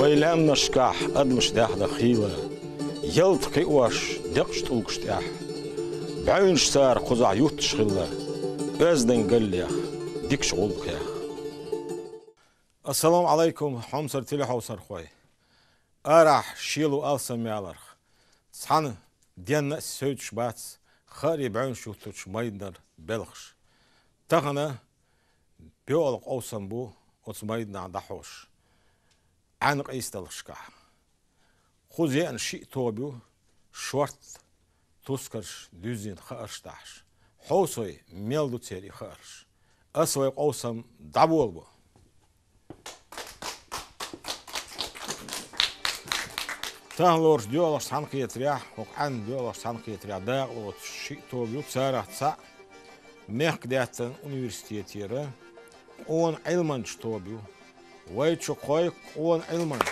ويلام نشكاح أدمش داخ دخيلة يلتقي واش دقش تلقش تاح بعين شتار قزع يوتش خلا أزدن قليخ ديكش غلق ياخ. السلام عليكم حمصر تلي حوصر خوي أراح شيلو ألسا ميالرخ صحن دينا سوتش باتس خاري بعين شوتش مايدنر بلخش تغنى بيولق أوسن بو وتمايدنا دحوش عن قيس دلشكاح خوزي أن شيء توبيو شورت توسكرش دوزين خارش داش حوصوي ميلدو تيري خارش أسوي قوسم دابول بو تهلورش ديولش سانقية رياح وقعن ديولش سانقية رياح داغلو شيء توبيو تسارح تسا ميخ دياتن انيورسيتيرا اون علمانش توبيو ويتشو قوي اون علمانش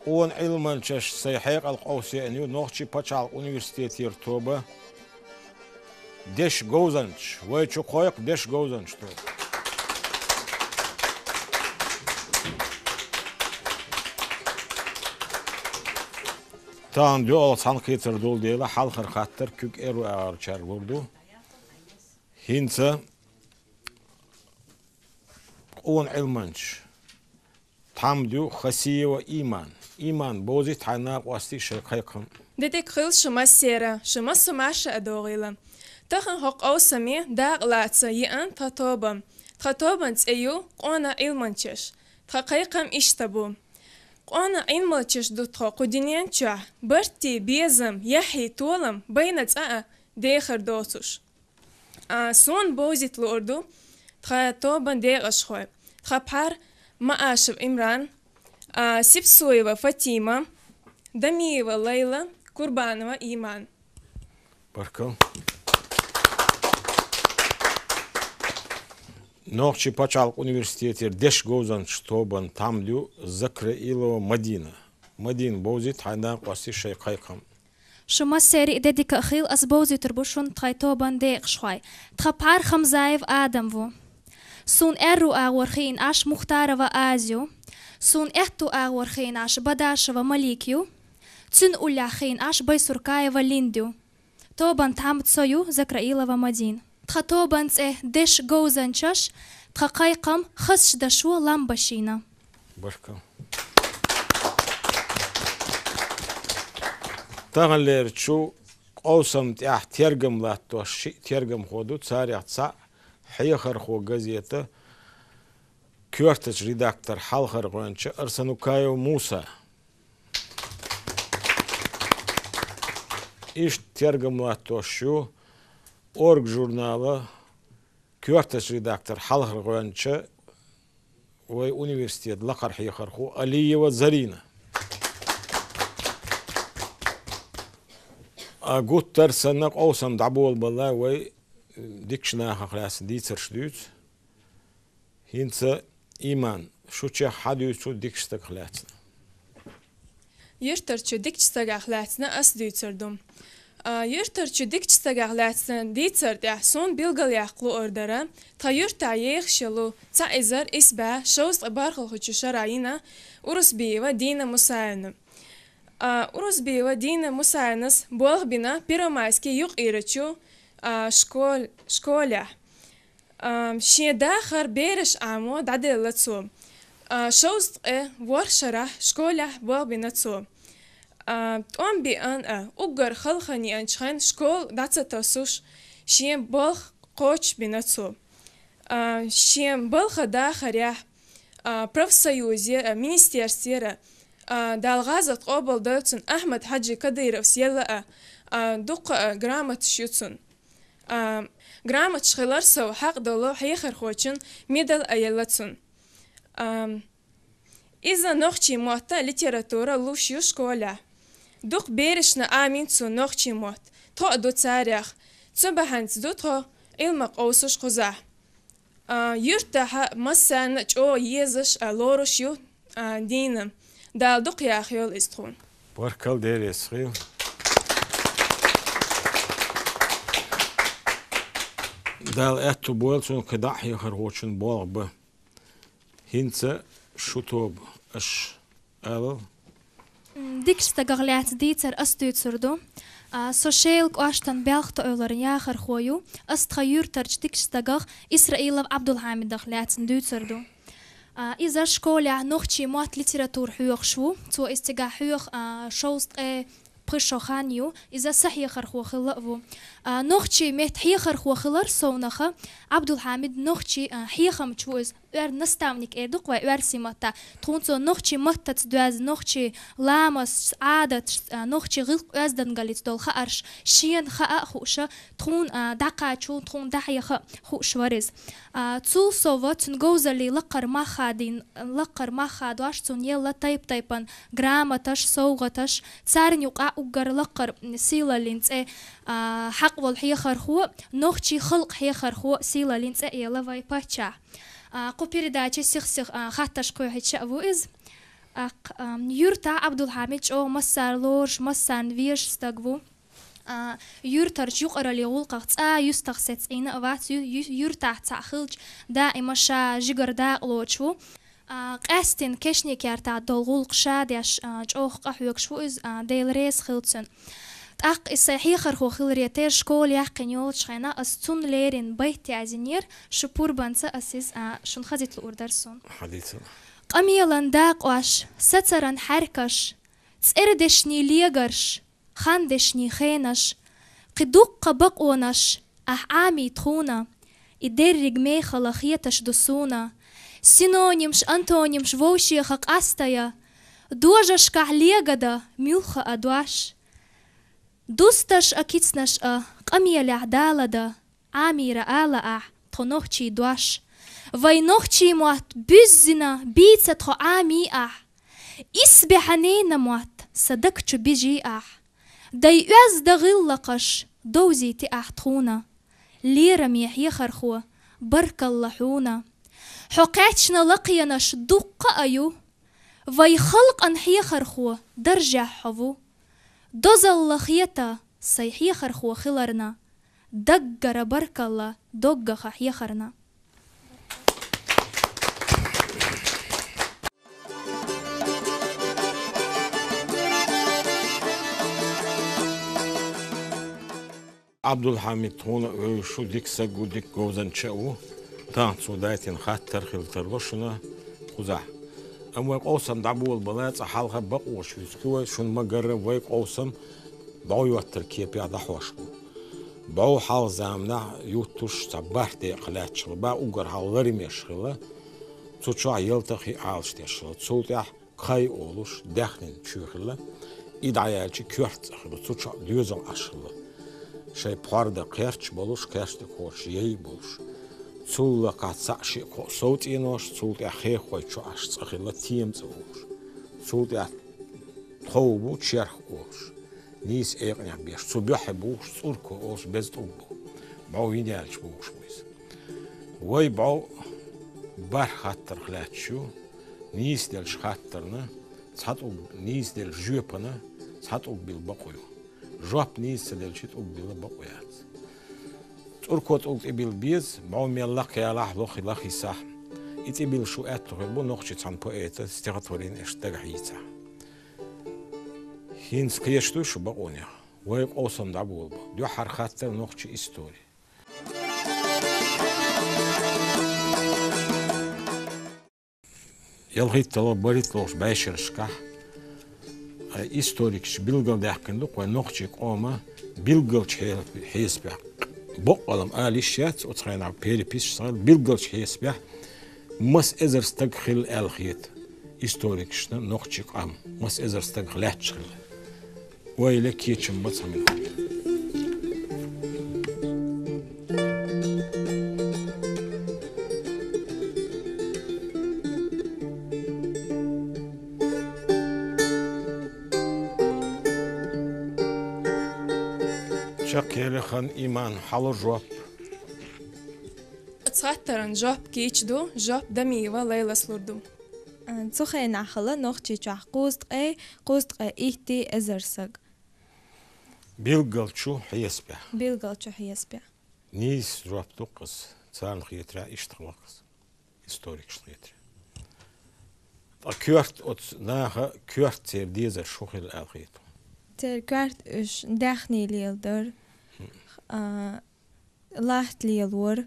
اون علمانش سيحيق القوسي انيو نوخشي باتشال انيورسيتير توبا ديش غوزانش ويتشو قوي ديش غوزانش توبا تان ديول سانقيتر دول ديلا حالخر خاطر كوك ايرو ارچار بوردو هينسا اون علمانش تام ديو خسيه و ايمان بوزي تانا واستي شيقيقم ديك خيل شما سيرا شما سماشا ادوغيلا تخن حق او سمي داغ لاتسا يان تخطوبن تسيو قونا علمانچش تخقيقم اشتبو قانا این مالچش دو تا قدینین چه برتی بیزم یحی طولم بینت دیخر دوتوش سون بوزیت لوردو تخا توبن دیغش خوی تخا بحر معاشب إمران سبسوية فاطمة دميوة ليلى قربانوة إيمان بركو نوخشي باتشال университетер ديش غوزان شتوبان تامليو ذكر إلو مدين بوزيت حنا قاسي شي قايقم شما سيري ديك أخيل أسبوزي تربوشون تخيطوبان ديق شوي تخبار خمزايف آدم فو سون إرو آورخين آش مختار و آزيو سون إحتو آورخين آش بداش و مليكيو تسن أولاخين آش بيسوركاي و لينديو توبان تامت سويو ذكر إلو و مدين تخطوبان تسه ديش غوزان چش تخقايقم خسش دشو لامباشينا بركو تغلير تشو قوسم تيح تيرجم لاتو شي تيرجم خودو تساريح تسا حيخر خو газета كورتش ريداكتور حالخر غونچ ارسنو كايو موسى ايش تيرجم لاتو شو орг журнала كورتش ريداكتور حالخر غونچ وي университет لقر حيخر خو علية زرينة أقول ترسنق أوسم دعبول بالله وي ديكشنا خلاص ديترش دوت هينسا إيمان شو تشي حدو شو ديكشتك خلاصنا يرترچو ديكشتك خلاصنا أس دوتردم يرترچو ديكشتك خلاصنا ديترد يحسون بيلغل يحقلو أردرا تا يرتع يخشلو تا إزر إسبا شوز بارخل خوشو شراينا ورس بيوا دينا مساعنا ورس بيوا دينا مساعنس بولغ بنا بيرومايسكي يوق إيرتشو شكولا شي داخر بيرش عمو دعدل لتسو شوز ورشرح شكولا بولغ بنا تسو تقوم بأن أقر خلخني أنشخن شكول داتسا تسوش شيم بولغ قوش بنا تسو شيم بولغ داخر يح профсоюзе министерстве دالغازت قبل دلتن أحمد حجي كديرف سيلا دوق грамот شيتون грамот شخلر سو حق دلو حيخر خوچن ميدل أيلتون Иза нохчи мота литература лушью школя. Дух берешна амин цу нохчи мот. То до царях. Цубаханц до то илмак оусуш куза. Юрта массан чо езыш лоруш ю динам. Дал дук яхьол иструн. Баркал дерес хил. Дал эту болцун кадах яхаргочун болб. Хинца шутоб اش ال ديكستا غلات ديتر استوتسردو سوشيل قاشتن بلخت اولر ياخر خويو استخيور ترج ديكستا اسرائيل عبد الحميد غلات دوتسردو إذا شكولا نوختي موت ليتراتور حيوخ شو تو استجا حيوخ شوست برشوخانيو إذا صحيح خرخو خلقو نوختي مت حي خرخو خلر سونخه عبد الحميد نوختي حي خمچوز ور نستامنيك ادوق و ور سيمتا تونسو نوختي متت دواز نوختي لامس عادت نوختي غلق ازدن غليت دول خارش شين خا خوشه تون دقا چون تون دحيخ خوش ورز تو سوت نغوزلي لقر ما خادين لقر ما خادواش تون يلا تايب تايبن غرامتاش سوغتاش تسارن يقع وقر لقر سيلا لينت حق والحي خرخو نوختي خلق حي خرخو سيلا لينت يلا فاي باتشا قو передача сих хатташ кое ابو از يورتا عبد الحميد او مسار لورش مسان ويش ستغو يورتا يقرا لي غلقت يستخست ان اوات يورتا تاخلج دائما شا جگر دا لوچو قاستن كشنيك يرتا دولغلق شاديش جوخ قحوك شو از ديل ريس خلصن أق الصحيح خرخو خلريتير شكول يحقن يول شخينا أستون ليرين بيت عزينير شپور بانسا أسيس شون خزيت الأوردرسون حديثا قميلان داق واش ستران حركش تسردشني ليغرش خاندشني خينش قدوق قبقونش عامي تخونا إدرج ميخلا خيتش دسونا سينونيمش أنتونيمش ووشي خق أستيا دوجش كعليغدا ميلخ أدواش دوستش أكيتنش قمي لعدالة عامي رآلة تنوخشي دواش وينوخشي موات بزنا بيتة تخو عامي إسبحنين موات صدقش بيجي داي أز دغلقش دوزي تخونا ليرم يحيي خرخو برك اللحونا حقاتشنا لقينش دق أيو ويخلق أنحي خرخو درجع حفو دوزل لخيتا صيحي خرخو خلرنا دقر برك الله دق خحي خرنا عبد الحميد هون شو ديك سجو ديك جوزن شاو تان سودايتين خاطر خلتروشنا خزاح أما قوسم دعبوا البنات حالها بقوش يسكوا شون ما جرب ويك قوسم بعو التركية بيعد حوشكو بعو حال زامنا يوتوش تبارت يقلات شغل با أوجر حال غير مشغلة تشوع يلتقي عالش تشغل تشوع كاي أولوش داخلين شغلة إدعيالش كورت شغل تشوع ليزل أشغلة شيء بارد قيرش بولوش قيرش تكورش يي بولوش تول قاصعش صوت ينوش تول أخي خوي شو عش صخيلة تيم تقولش تول تخوبو تشرخ قولش نيس إيقنع بيش صبيح بوش صوركو قولش بزتوبو بعو ينالش بوش ويس وي بعو بار خاطر خلاتشو نيس دلش خاطرنا تحطو نيس دل جوبنا تحطو بالبقويو جوب نيس دلش تقول بالبقويات تركوت قلت إبل بيز بعوم يلاق يا لح لخي لخي صح إتبل شو أتغربو نخشت عن بوئتا استغطورين اشتغحيتا هين سكيشتو شو بقونيا ويق أوصم دعبول با دو حرخاتر نخش إستوري يلغيت طلب بريت لوش باشر شكح إستوريكش بيلغل داحكن لك ونخشي قوما بيلغلش حيس بيح بقلم آليشات وتخينا بيري بيش صار بيلغلش حيس بيح مس إزر استغخل الخيت إستوريكشنا نخشي قام مس إزر استغخلات شغل ويلك يتشم بصمين Çakeli han iman halı jop. Tsattarın job geçdu, job da miva leyla slurdum. Zuhe nachala noch çiçah qustqe ihti ezersag. Bilgalçu hiyesbe. Bilgal çuhiyesbe. Nis joptu kız. Çarn hiyetira iştiqla kız. Historik iştiqla. Kürt ot naha kürt sevdiğize şuhil alhiyet. Ter kwart üş dechni lielder. Laht lielwur.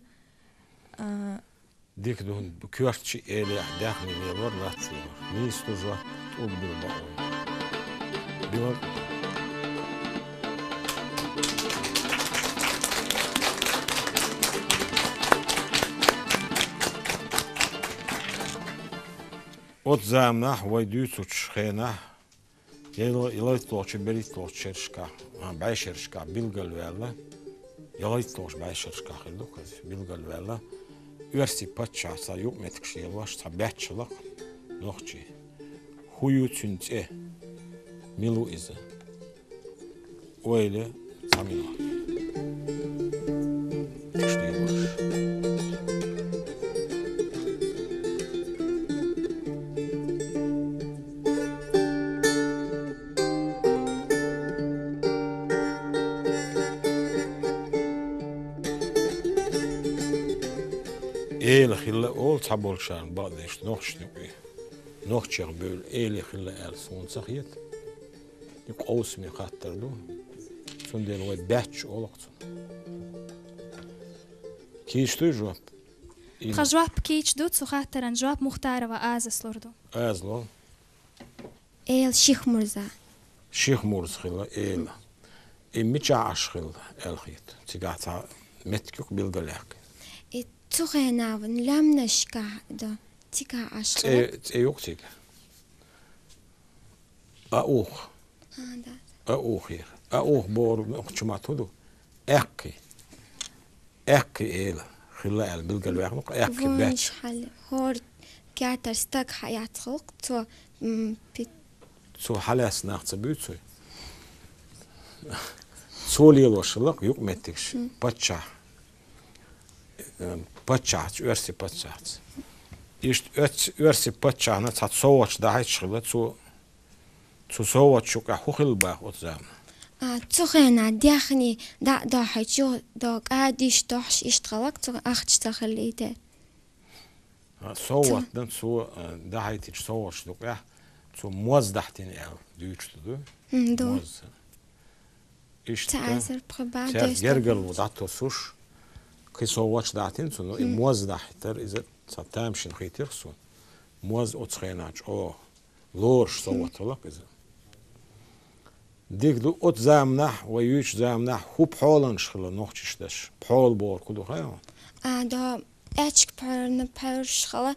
Dik dun kürtçi eli dahni var latsi var. Nis tu jop ul bil ba. Bil От замнах войдуцуч хенах يلايطلوش بريطلوش شرشكا باي شرشكا بيلغل ولا يلايطلوش باي شرشكا خلوك بيلغل ولا ورسي باتشا سا يوم متكشي يلاش سا باتشلق نوخشي هيو تنتي ميلو إذا ويلي سامينو تكشي يلاش إيل خلا أول تعبول شان بعد إيش نوخش بول إيل خلا أل سون سخيت يقوس من خاطر له سون ديل ويد باتش أولقتون كيش تجواب خجواب geçdu, tsattarın job muhtarava az slurdu. أزلو شيخ مرزا شيخ مورز خلا إيل إمتى عاش خلا الخيت تجاتا متكوك بالجلاك تغناون لم نشكا دا تيكا عشق يوك تيكا أوخ أوخ هير أوخ بور نقشما تودو أكي إيلا خلا بالجلاك نق أكي باتش حل هور كاتر ستك حياة خلق تو حلاس ناقص بيوتسو سولي الوشلق يوك متكش باتشا Paçaç, örsi paçaç. İşte örsi paçağına tat soğuç daha çıkılı, tu soğuç çok ahukil bağ o zaman. تغنى داخني دا حيجو دا قاديش دوحش اشتغلك تو اخشتغل ايده Soğuçdan tu daha hiç soğuç yok ya. Tu muazdahtin el düçtü dü. دو İşte تعذر بخبار ter ديش gergel bu dato suş. Ki soğuç dahtin tu muazdahter izet satamşin khitir su. Muaz otsxenaç o lorş soğutulak izet. Dikdu ot zamnah ve yüç zamnah hub holan şıla nohçişdeş. Hol bor kudu hayo. دا اتشك بيرشخلا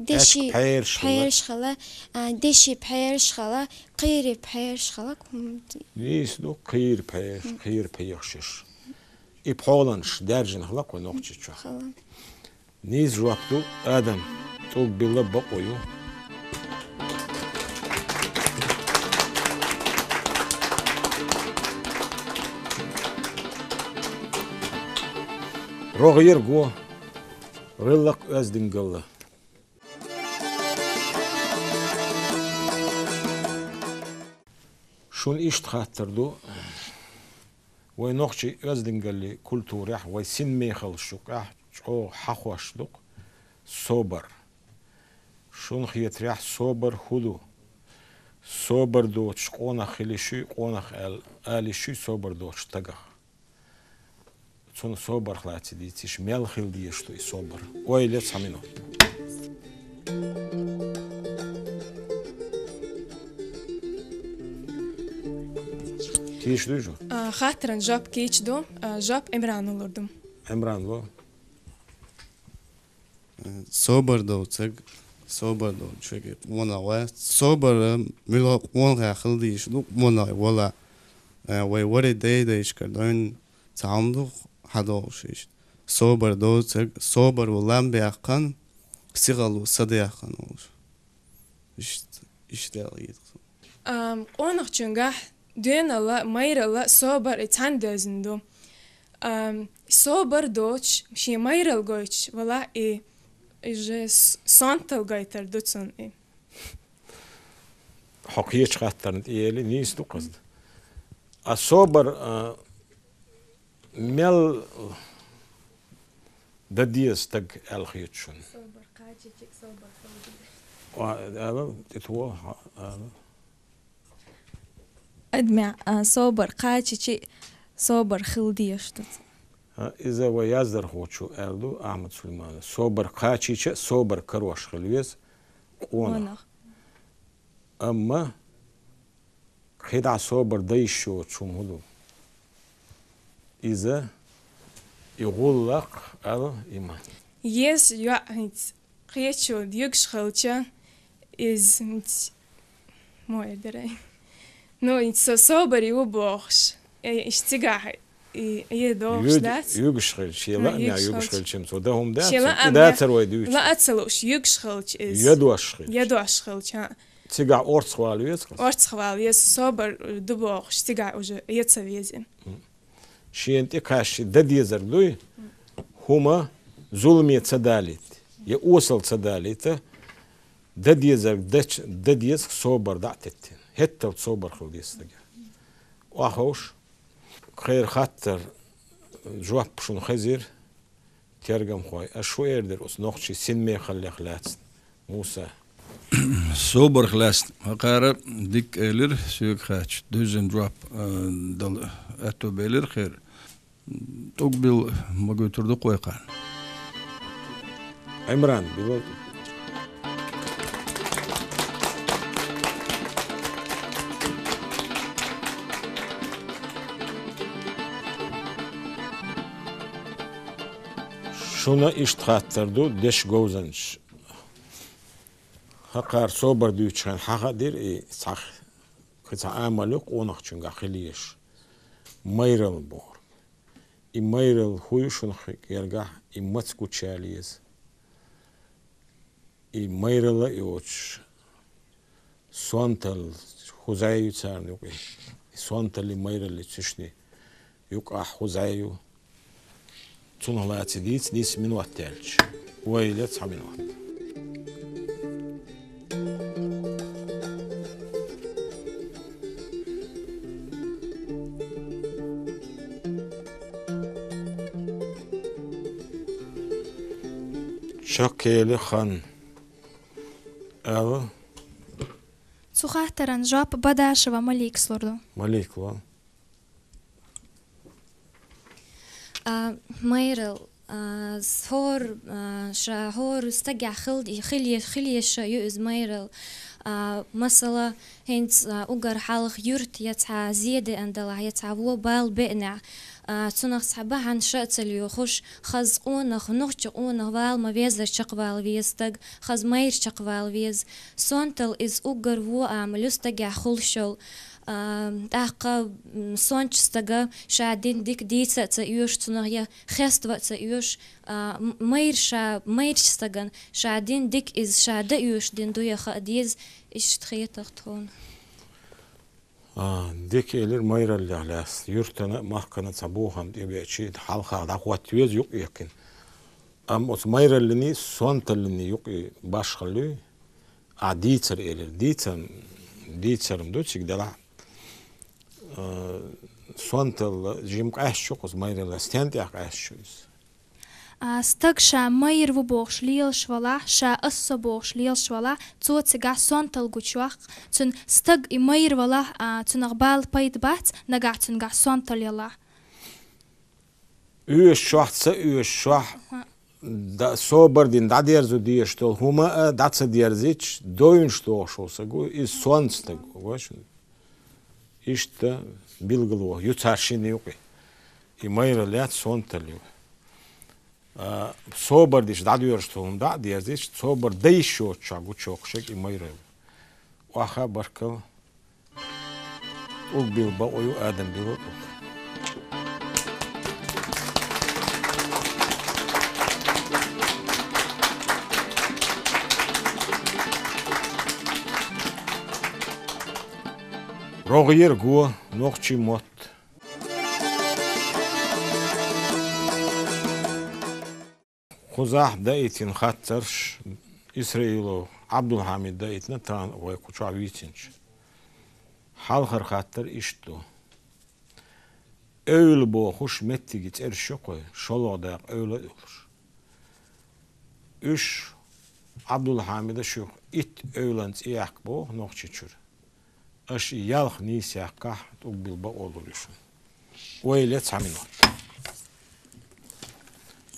دشي بيرشخلا دشي بيرشخلا قيري بيرشخلا Nis du qir peyxşiş. İp holanş derjin xlaq ve nohçiçu. خلا Nis juapdu adam tug billa baqoyu. Roğir go rillaq özdingalla. Şun iş xatirdu ve nohçi özdingalli kulturah ve sinme xalşuqah o haxwaşduq sober. Şun xiyatrah sober hudu. Sober do çqona xilişi qona alişi sober do çtagah. Son sober xlati ditiş mel xil diye što i sober. Öyle samino. Kiş duju. Xattarın job geçdu, job emran olurdum. Emran lo. sober do çünkü ona var sober milo ona xildi işlu ona wala ve wari de işkardın tamamdı hado şey sober do sober olan bir akan sigalu sadayakan olur işte iyi. Onaq çüngah دين الله مير الله صبر اتعندزندو صبر دوتش شي مير الجوتش ولا جس سانتل جايتر دوتسون حقيقة خاطر إيلي نيس دو قصد الصبر مل دديس تج الخيتشون صبر قاجيك صبر هذا تتوه أدمع صبر قاچي صبر خلديشت إذا ويازدر خوتشو أردو أحمد سليمان صبر قاچي صبر كروش خلويز قونا أما خدع صبر دايشو تشومهدو إذا يقول لك هذا إيمان يس يا هيت قيتشو ديوكش خلچا is مو ادري نو انت صبر يوبوخش اشتغاح يدوخش دات يوكش خلچ لا يا يوكش خلچم سو ده هم ده لا ده تروي دوش لا اتسلوش يوكش خلچ is يدوش خلچ يدوش خلچ تيجا أورت خواليس أورت خواليس صبر دبوخش تيجا وجه يتسويزين شي انت كاش ددي زردوي هما ظلمية صداليت يوصل صداليته ددي زرد دديس صبر دعتتين هتل صبر خلديس تجا واخوش خير خاطر جواب شنو خزير ترجم خوي اشوير در اس نوخشي سنمي خلي خلاص موسى صبر خلاص قارة ديك إلر سيوك خاتش دوزن جواب دل أتو بيلر خير تقبل ما قلت ردو قويقان عمران بيقول شونا اشتخاتردو دش جوزنش هقار صبر دوچان حقا دير صح كتا عملوك ونخشنغا خليش ميرل بور ميرل خويشون يرجع متسكو تشاليز ميرل يوش سوانتل خوزايو تسارن يوكي سوانتل ميرل تشني يوقع خوزايو تونهلاتي ديس من وقتالج ويلت من وقت شاكيلي خان أو سخاطرن جواب بداشوا مليك سلردو مليك وا ميرل هور شهور استجع خليش يؤز ميرل مثلا هنت أجر حلق يرت يتع زيادة عندلا يتع وبال بقنع تنخ صعبة عن شأتل يخش خز أونخ نخش أونخ وال ما بيزر شقوال ويستج خز مير شقوال ويز سونتل إز أجر وعمل يستجع خلشل أحقا سونش استجا شادين ديك ديتة تيوش تنهي خست تيوش مير استجن شادين ديك إز شاد يوش دين دويا خاديز إيش تخيط تخون ديك إلير مير اللي علاس يرتنا ما كانت صبوهم دي بيشيد حلقة دعوات يوز يق يمكن أس مير اللي ني سونت اللي ني يق باش خلوي عديتر إلير ديتر مدوتش كدلا سونت جيمك أشوك أس مير اللي استنتي أشوكس استگ شا مير و بوخش ليل شوالا شا أس بوخش ليل شوالا تو تجا سونتل جوشواق تون استگ مير ولا تون أقبال بيد بات نجا تون جا سونتل يلا üyeş da soberdin da derzu diyestol huma da diyerziç doyunçto olsa go is sonsta go işte bilgilo yutarşini yok mayra lat sontalıyor soberdiş da diyestol da diyerziç sober değişiyor çok şey mayra waha barkal ul bilba oyu adam bilot Rogier go nochi mot. Khuzah daitin khattarsh İsrailo Abdülhamid daitna tan oy kucha vitinch. Halhar khattar iştu. Öyle bu hoş metti git erşi koy. Şoloda öyle olur. Üç Abdülhamid'e şu it öğlens iyak bu nokçiçür. Aş yalh nisiyakka tubilba oluruşun. Öyle taminot.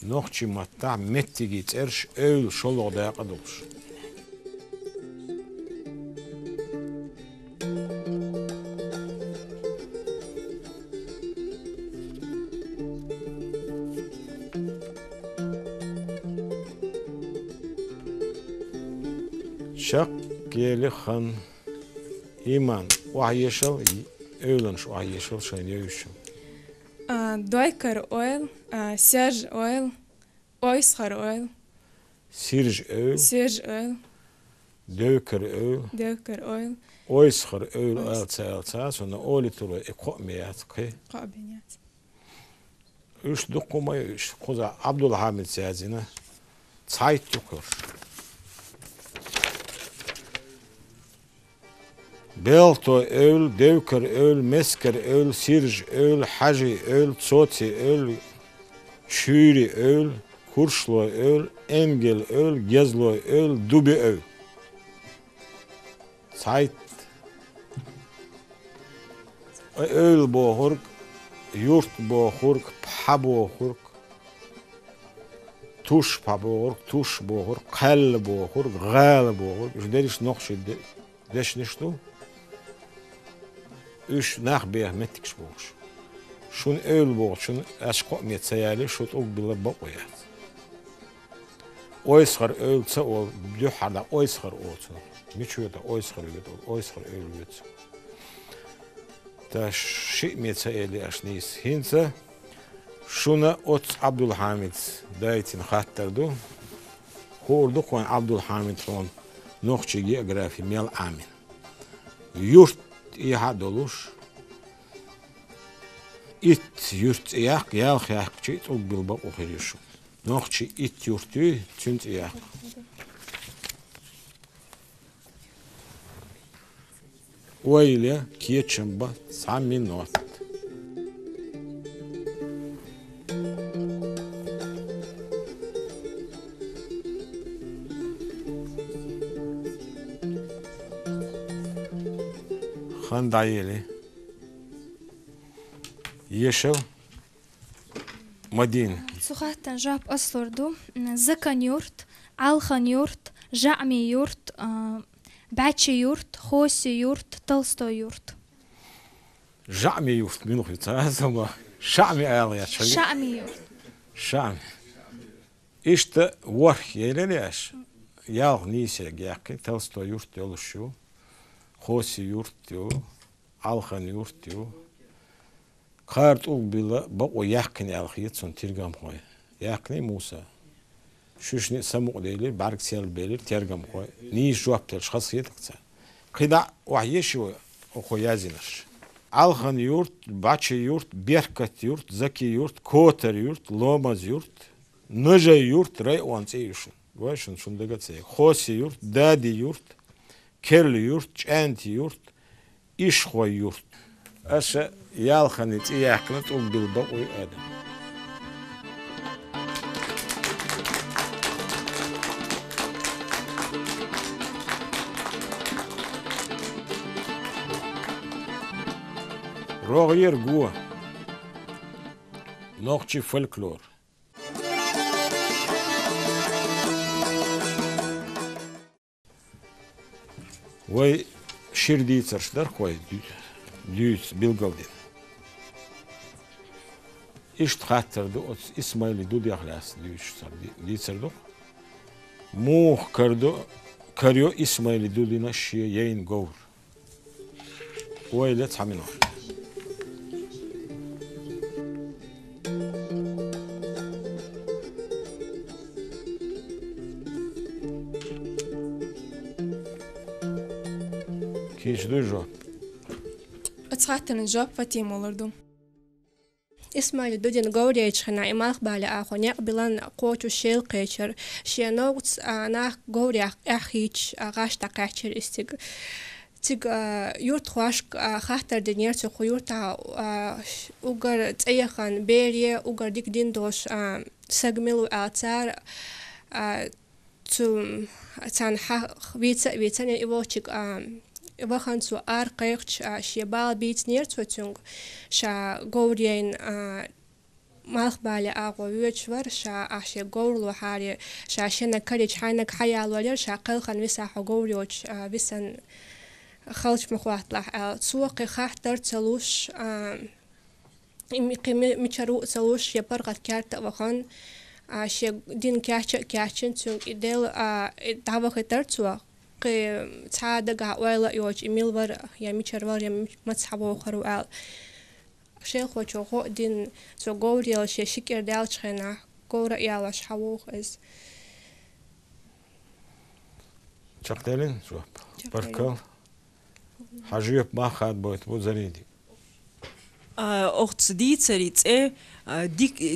Nokçi matta metti git erş öyle şoloda yakadolur. Şak geli han iman vahyeşal öğlenş vahyeşal şayın yövüşüm. Doykar oil, Serge oil, Oyskar oil, Sirj öl, Serge oil, dövkar öl, Dövkar oil, oyskar öl alça sonra oli turu ekomiyat ki. Kabiniyat. Üç dokumayı üç koza Abdülhamid sezine çayt yokur. Belto öl, dövkar öl, mesker öl, sirj öl, hacı öl, tsoti öl, çüri öl, kurşlo öl, engel öl, gezlo öl, dubi öl. Sayt öl bohurk, yurt bohurk, pa bohurk, tuş pa bohurk, tuş bohurk, kal bohurk, gal bohurk. Üç nokşi deşniştu. Üç nahbiyah mettikş boğuş. Şun öl boğuş, şun aşkot metsayali, şut ugbila boğuyat. Oyskar ölse ol, dühada oyskar olsa. Miçuyda oyskar öl, oyskar öl ötse. Ta şi metsayali aşniyiz. Hinsa, şuna ot Abdülhamid daitin khattardu. Hordu kon Abdülhamid kon nokçi geografi mel amin. Yurt İhad olur. İt yurt iyak, yalh yak çit ol bilba okuyuşu. Nokçi it yurtu tünt iyak. Öyle geçen ba saminot. Handayeli. Yeşil. Madin. Suhattan jab aslordu. Zakan yurt, Alhan yurt, Jami yurt, Bachi yurt, Hosi yurt, Tolstoy yurt. Jami yurt minuh yutazama. Şami ayalya çayı. Şami yurt. Şami. İşte var yerleş. Yal nise giyaki Tolstoy yurt oluşu. Hosi yurt diyor, Alhan yurt diyor. Kart ugbila bak o yakın alhiyet son tirgam koy. Yakın Musa. Şuşni samuk deylir, barksel belir tirgam koy. Ni cevap tel şahsiyet kısa. Kıda vahyeşi o koyazinir. Alhan yurt, Bachi yurt, Berkat yurt, Zaki yurt, Kotar yurt, Lomaz yurt, Nıca yurt, Rayonce yuşun. Başın şunda gatse. Hosi yurt, Dadi yurt, Kerli yurt, Çenti yurt, İşkoy yurt. Aşa yalhanit iyaknat ol bilba oy adam. Rogier go. Nokçi folklor. Vay şirdiytsarşlar koy. Düz bilgaldin. İşte hatırdı o İsmail'i dudiyaklas düzsardı. Muh karyo İsmail'i dudina şiye yayın gavur. Öyle tahmin var. Hiç duyuyor. цхаттын жоп Фатима олорду. Исмаил дудин гауриечхана имах бали ахоняк билан кочу шел кечер шеногц нах гауриах ахич агашта кечер истиг тиг юрт хваш хахтар денерцо хуюрта угар цеяхан берие угар дикдин дош сагмилу ацар цум цан вицане ивочик Вахан zu аркайч шебал бит нерцотюнг ша гоурien малхбале аговючвар ша ахше гоурлу хари ша шена карич хайна хаялвалер ша калхан виса хагоурюч висан халч мхватла цуqi хахтар цалуш имикми мичару цалуш япаргат карта вахан ше дин кячин цунг идел давахтар цуq تعادق ولا يوج إميل ور يا ميشر ور يا متحبو خرو آل شيخ وجهه دين سو قوري على شيء شكر دال شخنا قورة يالش حووخ إز شقتلين شو بركل حاجيب ما خاد بوت بوزريدي أخت ديتسريت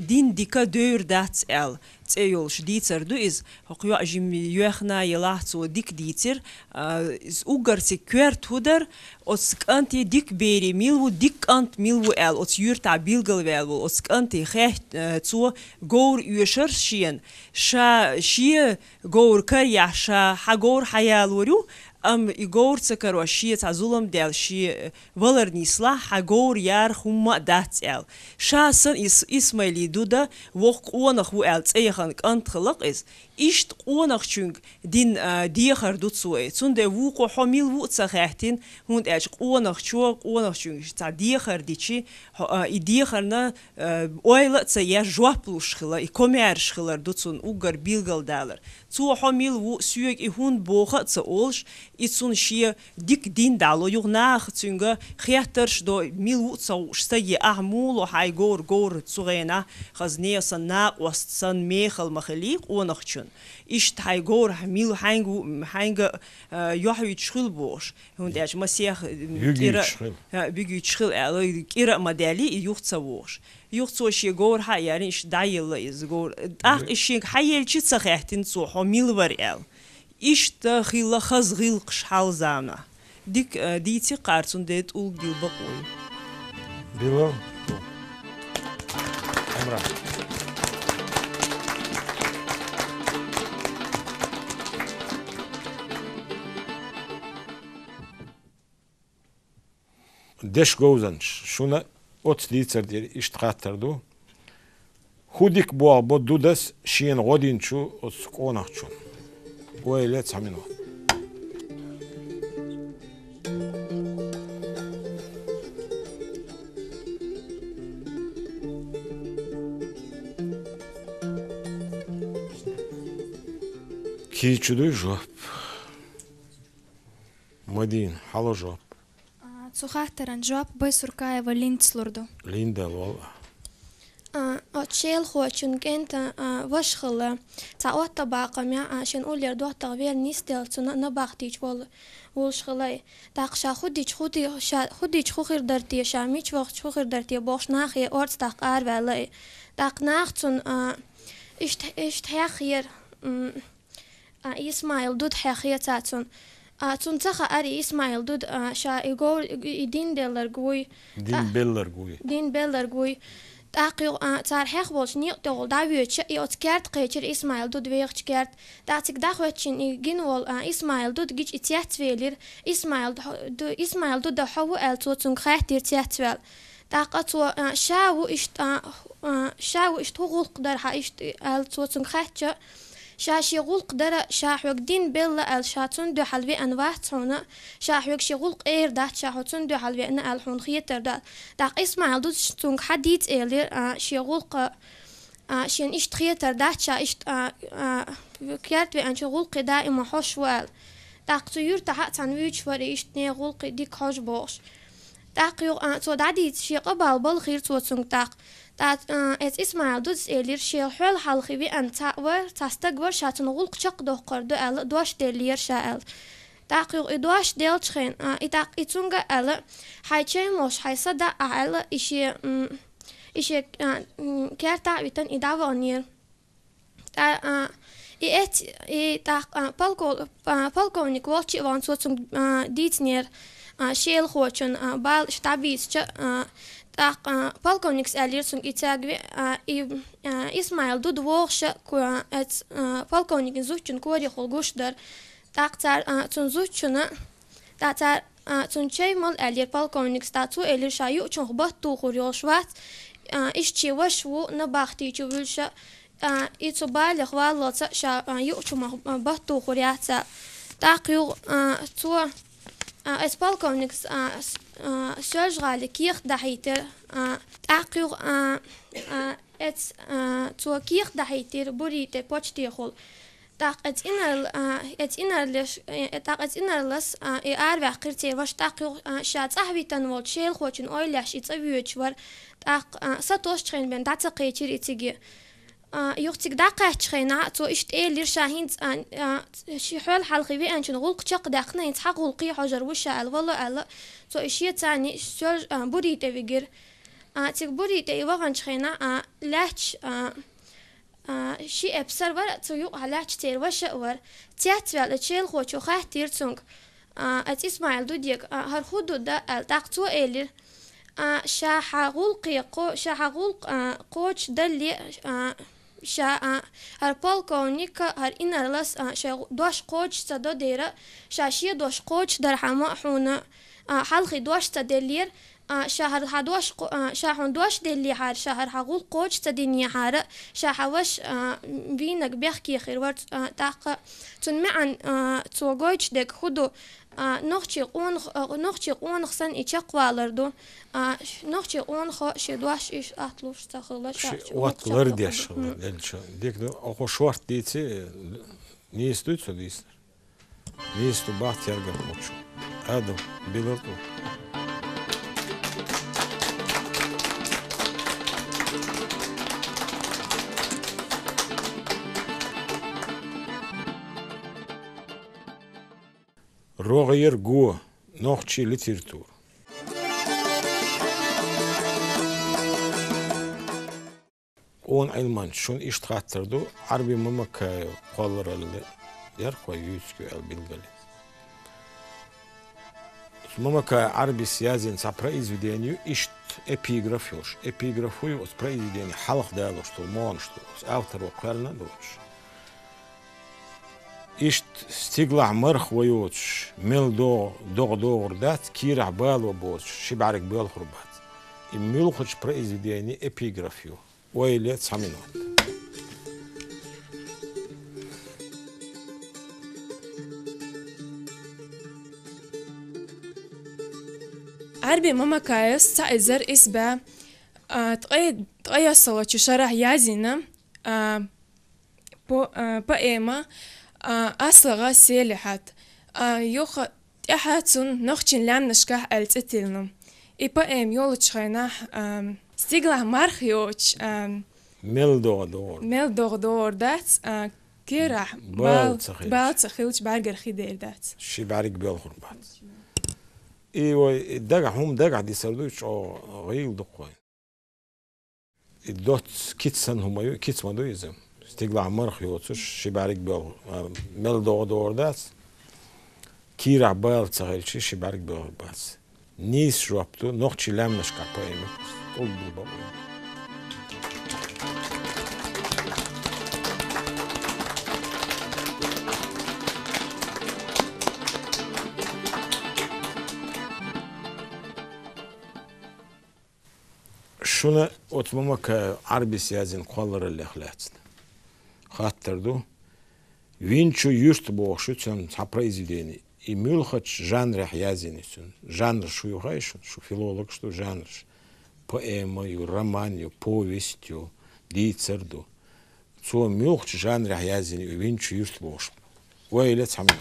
دين ديكا دور داتس ال تيولش ديتر دو إز هقيو أجيم يوخنا يلاحظو ديك ديتر إز أوغرتي كويرت هودر أتسك أنتي ديك بيري ميلو ديك أنت ميلو ال أتس يورتا بيلغل والو أتسك أنتي خيح تو غور يوشر شين شي غور كريا شا حغور حيالورو إيغور تكروا شيء تعزولم دال شيء ولرني صلاح حجور يار خم دات ال شاسن إسماعيل دودا وق ونخ وال تيخن أنت خلق إس إشت ونخ شنگ دين ديخر دوت سوي تون ده وق حميل وق تخيحتين هون إيش ونخ شو ونخ شنگ تع ديخر ديشي ديخرنا أويل تيار جوابلوش خلا إكميرش خلا دوتون أوجر بيلغل دالر تو حميل وق سويك إهون بوخت تقولش إتسون شيء ديك دين دالو يغناخ تونغا خياترش دو ميلو تصو شتاي أعمول وحاي غور تسوغينا خزنية سناق وستسن ميخل مخليق ونخشن إشت هاي غور ميلو حينغ يوحي تشخل بوش هون داش مسيح بيجي تشخل على كيرا مدالي يوختصوش يوختصوش يغور هاي يعني إش دايل إز غور إشي حيل شي تسخيحتين سو حميل وريال إشت خيلا خز غيل قشحال زانا ديك ديتي قارتون ديت أول جيل بقوي بيلو عمران دش جوزنش شونا أتديتر دير إشتقاتر دو خودك بوا بدودس شين غودين شو أتسكونك شو ويلت همينو كيتشدو جوب مدين حلو جوب Цухахтаран جواب بيسوركايва لينتسلوردو ليندا والله أتشيل خوشون كنت وشخلة تعوت باقم يا عشان أقول يردوه تغيير نيستل تنا نباختيج والشخلة تاقشا خوديج خوخير درتي شاميش وقت خوخير درتي بوش ناخي أرز تاقار ولا تاق ناختون إشت حيخير إسماعيل دود حيخير تاتون تون تخا أري إسماعيل دود شا يقول دين بيلر قوي تاقيو تار حق بولش نيق دول داويتش يوت كارت قيتر إسماعيل دود ويغش كارت داتك داخوتشن يجنول إسماعيل دود جيج إتياتويلر إسماعيل دود حو ألتو تون خاطر تياتويل داقتو شاو إشت هو قدر ها إشت ألتو تون خاطر شاشي غول قدر شاحوك دين بيلا الشاتون دو حلوي أنواع تونا شاحوك شغول قير دات شاحوتون دو حلوي أن الحون خيتر داق إسماعيل دود شتونك حديد إيلير شغول شين إشت خيتر دات شا إشت كيرت وأن شغول دائما حوش وال داق تيور تحق تنويج فري إشت ني غول ديك حوش بوش داق يو تو داديت شي قبال بالخير توتونك داق دات از إسماعيل دود إيلير شيل حول حلقي بي أن تاور تستقبر شاتن غول قشق دو قردو أل دوش دلير شاءل تاقيق إدواش ديلتشخين إتاق إتونغا ألا حيشي موش حيصدا ألا إشي كارتا بيتن إداوا أنير полковник Волчи Иван Соцун Дитнер Шейл Хочун Бал Штабис так полковник Элирсун Итягви Исмаил Дуд Волша полковник Зучун Кори Холгушдар так цар Цун Зучуна так цар Цун Чей Мол Элир полковник Стацу Элир Шаю Чун Хбатту Хурьошват Ишчи Вашву Набахти Чувульша إيتو بالغ والله شا يؤتم بطو خريعتا تاقيو تو اسبالكونكس شجغالي كيخ دحيتر تاقيو تو كيخ دحيتر بريتر بوچتي خول تاق ات انرلس اروا قرتي واش تاقيو شا صاحبيتن ول شيل خوچن اويلاش يتصويچ ور تاق ساتوش ترين بن تاقيچير اتيجي يختك دقة خينا تو إشت إيه شاهين شي حول حلقي بي أنشن غلق شق دقنا ينتحق غلقي حجر وشا والله ألا تو إشي تاني سول بريتة بيجر تك بريتة يوغن خينا لاتش شي أبصر ور تو يو لاتش تير وشا ور تياتوال تشيل خوشو خاه تيرتونغ أت إسماعيل دوديك هرخودو دا التاقتو إيلير شاحغلقي قوش دلي شا هر полковник هر إنرلس شا دوش قوش صدو ديرا شاشي دوش قوش در حما حونا حلقي دوش تدلير شهر هدوش شهر دوش دلي هر شهر هقول قوش تدني هر شهوش بينك بيحكي خير ورد تاق تنمعن توجوش دك خدو نخشي قون خسن إيشق والردو نخشي قون خش دوش إيش أطلوش تخلص وات لرديش للش ديك دو أخو شورت ديتي نيستو تسديس نيستو بات يرجع موشو هذا بيلرتو روغير جو نوخشي لتيرتور اون علمان شون اشتغاتردو عربي ممكا قولر اللي يرقوا يوسكو البلغلي ممكا عربي سيازين سا произведению ишт эпиграфюш эпиграфую с произведения халах дайлош то моншту с автору кверна дош إشت استقلع مرخ ويوتش مل دور دات كيرع بال وبوتش شبعرك بال خربات الملخش произведение эпиграфию ويلي تسامينات عربي ماما كايس تعزر إسبا تقيصلو شرح يازينا بأيما أصلغا سيلحات يوخ إحاتون نخشين لان نشكح ألتتلنم إبا يولوش خيناح ستيغلا مارخيوش مل دور دات كيراح بال تخيلش بارجر خيدير دات شي بعرق بيل خربات إيوه دقع هم دقع دي سردوش أو غيل دقوين الدوت كيتسن هم كيتس ما دو يزم استقلع مرخ يوتش شي بعرق بيل مل دور دات كيراح بال تخيلش شي بعرق بيل خربات نيس شوابتو نوخشي لامنش كابايمة قول بالبابا شونا أتمنى كعربي سيازين قالر اللي خلاتنا خاطردو وينشو يشت بوشو تم произведение и мюлхач жанр язинисун жанр шо югайшун шо филолог что жанр поэмою романью повестью лицерду цо мюлхач жанр язини винчу юшт бош ويلت самна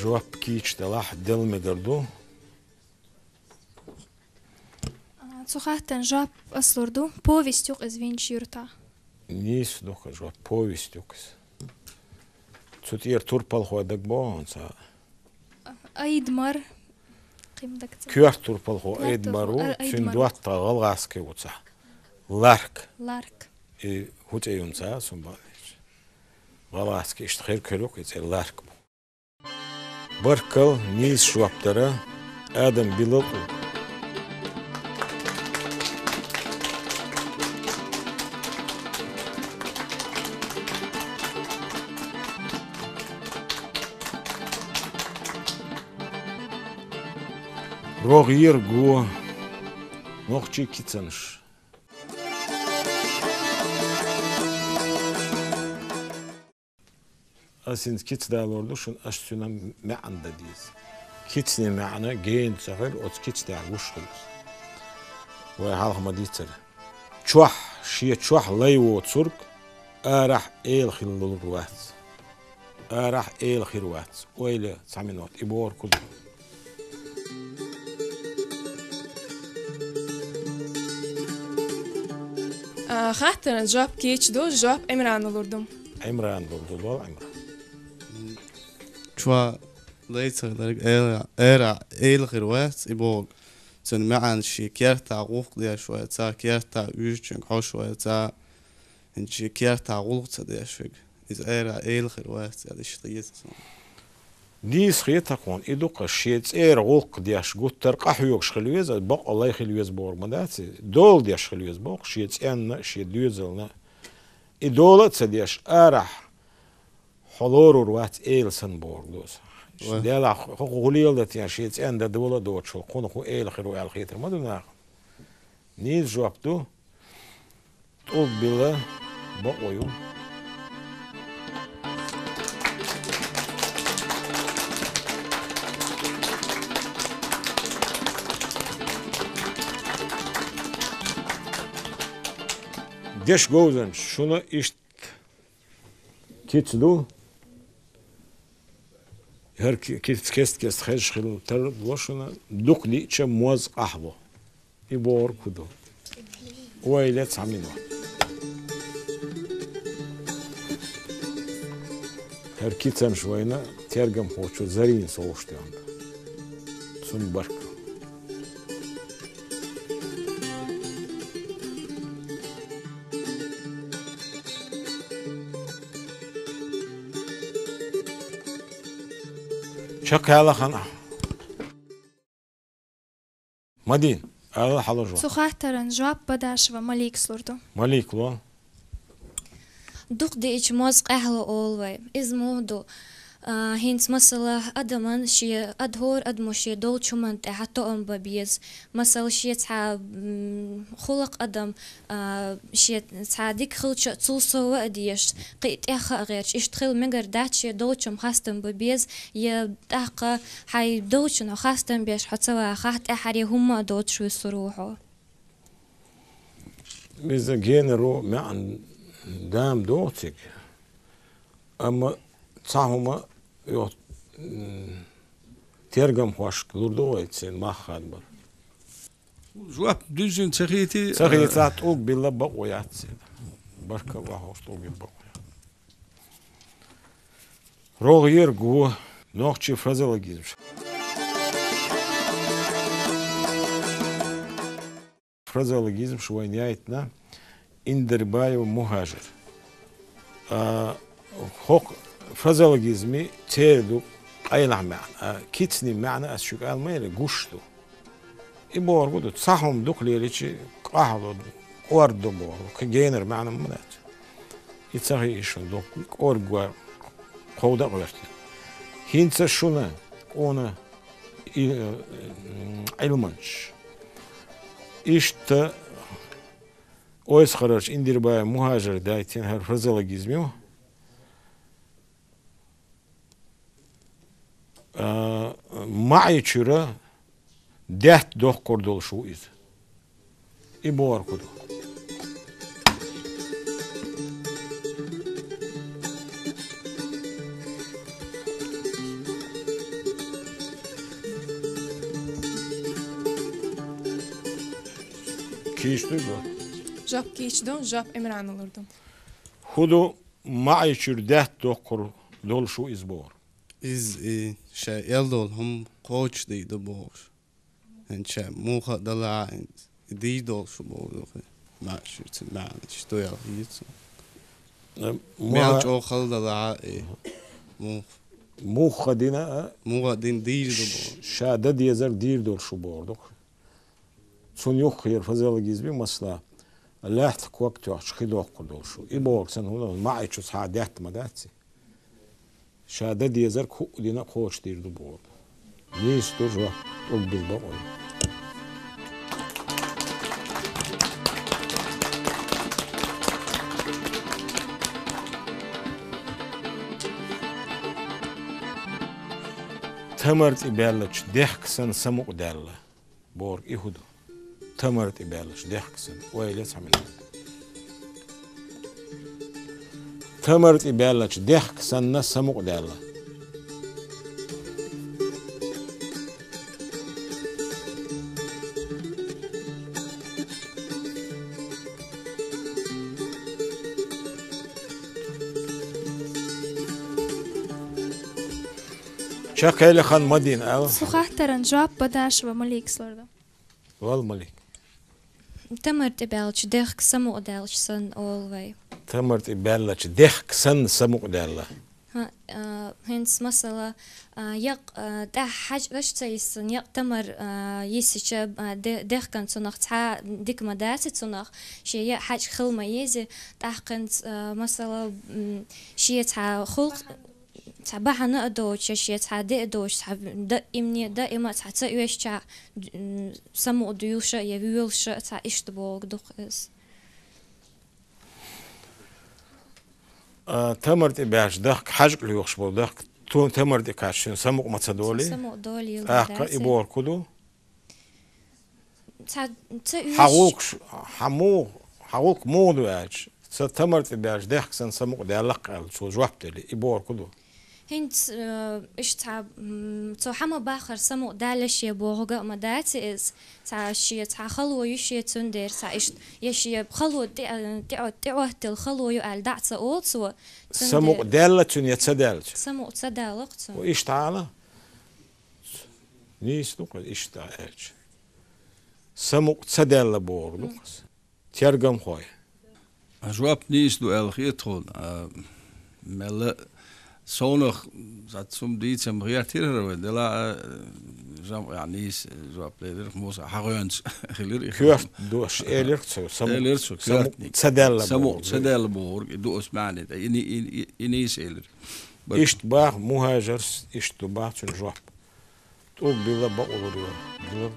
جواب كيش تلاح دل مقردو Цухаттан жап аслурду, повестюк из винчюрта. Нис духа жап, повестюкс. Цутир турпал ходак боонса. Айдмар. Кюр турпал хо Эдмару, цюндуатта галгаски уца. Ларк. Ларк. И хутеюнца сумбалич. Галгаски иштхир кюрюк ице ларк. Баркал нис шуаптара Адам Билоку. Рогир го нохчи кицанш. Асин киц далорду шун ашсуна маанда диз. Кицни маана гейн сахар от киц да гушхус. Ва халхма дицер. Чуах шия чуах лайво цурк арах эл хиллурват. Арах эл хирват. Ойле саминот ибор куд. Хаттан жап кечду, жап Эмран olurdum. Эмран oldu, Эмран. Чва ليتر era elgirwet ibog sen معن شي كيرتا غوق دي شويه تا كيرتا يوجن او شويه تا ان شي كيرتا غوق دي شويه از era elgirwet يعني شتيت ديس خيتا كون إدوق الشيء غوق دياش قطر قحيوك شخليوز بق الله يخليوز بور مداتي دول دياش خليوز بق شيء أن شيء ديوزلنا إدولة تدياش أرح حلور وات إيلسن بور دوس ديلا خوليل ده تيا شيء أن ده دولة دوت شو كون خو إيل خيرو الخيتر ما دونا نيز جوابتو تقول بلا بقويو Deş gozen şunu iş kitlu her kest xeş xil ter boşuna dukli çe moz ahvo ibor kudu öyle samino her kitsen şoyna tergam hoçu zarin soğuştuyan sun bark شكالا خنا مدين الله حلو جو Цухаттан жап бадашва малик слурду. ماليك لو دوق دي إيش موز أهلا أولوي إز مودو هينس مثلا أدمان شيء أدهور أدمشي دول شو من حتى أم ببيز مثلا شيء تع خلق أدم شيء تع ديك خلش تصوصو أديش قيت أخا غيرش إيش تخيل مجر دات شيء دول شو مخاستم ببيز يدقق حي دول شو نخاستم بيش حتى خات أحري هما دول شو يصروحو إذا جينرو معن دام دوتك أما تصاهما يو ترجم خوش كلردو يتسين ما خاد بر جواب دوزن تخيتي سخيتات أوك بالله بقويات سيد بركة الله وشتوك بقويات روغير قوة نوخشي فرزلغيزم فرزلغيزم شوي نهايتنا إندربايو مهاجر خوك فرزلغيزمي تيردو قيلع معنى كيتسني معنى أسشوك الميري قشتو إبور قدو تصحهم دوك ليريشي قاحلو وردو بور كجينر معنى منات يتساقي إيشون دوك أورقوا قودا قويرتنا هينسا شونا قونا علمانش إشتا اويس خرج إندربايو مهاجر دايتين هر فرزلغيزميو معي چرا ده دوخ کردول شو ایز ای بار کدو Kiş duydu. Jop geçdon, jop emran olurdum. Hudu maişür dert dokuru dolşu izbor. Iz şey eldol hum koç deydi bu. En şey muha dala deydi dol şu bu. Maşır tman işte ya hiç. Melç o khalda la Muha dina muha din deydi bu. şada diyezer dir dolşu borduk. Son yok hayır fazla gizbi masla. Allah tkok tu aşkı dokku dolşu. İbor sen onu maişür saadet madati. Şada diyezer dina koç dirdi bu. Ne istiyor o? O bilba o. Tamart iberlaç dehksan samuk derla. Borg ihudu. Tamart iberlaç dehksan. Öyle samin. Tamart iberlaç dehksan na samuk derla. Çakayla Khan Madin al. Suhahtaren cevap badaş ve malik sordu. Val Malik. Tamart ibelç dehk samu odelçsan olvay. Tamart iberlaç dehksan samuk derla. Hens mesela yak da hac rıştayısın yak tamar yesiçe dehkan sonak ta dikma dersi sonak şey ya hac khılma yezi dahkant mesela şey ta khulq تبعنا أدوش شيء تعدي أدوش دائمني دائما تعتقيش تع سمو ديوشة يبيولشة تعيش تبوق دقيس تمرت إباش دق حاج ليوش بول دق تون تمرت إكاشين سمو متصدولي سمو دولي إبور كدو حقوق حقوق مودو أج ستمرت إباش دق سن سمو دلق شو جوابت لي إبور كدو هنت اشتعب تو حما باخر سمو دالش يبوغا ما دات إز تعشية تعخلو يشية تندر تعيش يشية بخلو تعوهت الخلو يقال دعت أول سو سمو دالتون يتصدالج سمو تصدالقت وإيش تعالى نيس نقول إيش تعالج سمو تصدال بور نقص ترجم خوي جواب نيس دو الخيط خون ملا Zonnig zat som dit sem reageren we de la ja nis zo pleder mos harens gelir كيف دوش إيلرت سمو تسدل بورg دوس معنى إنيس إيلر إشتباه مهاجر إشتباه تنجوب تو بيلا بقولوا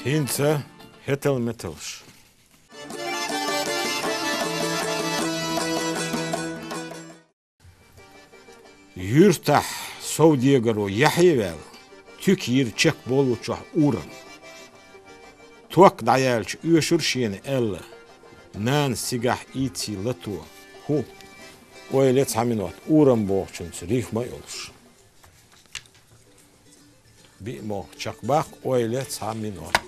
Hinsa hetel metals. Yurtah Saudiyagaro Yahyevel tük yir çek boluçah uran. Tuak dayalç üşür şiyeni elle. Nan sigah iti latu. Hu. Oylet haminot uran boğçun rif may olur. Bir moh çakbak oylet haminot.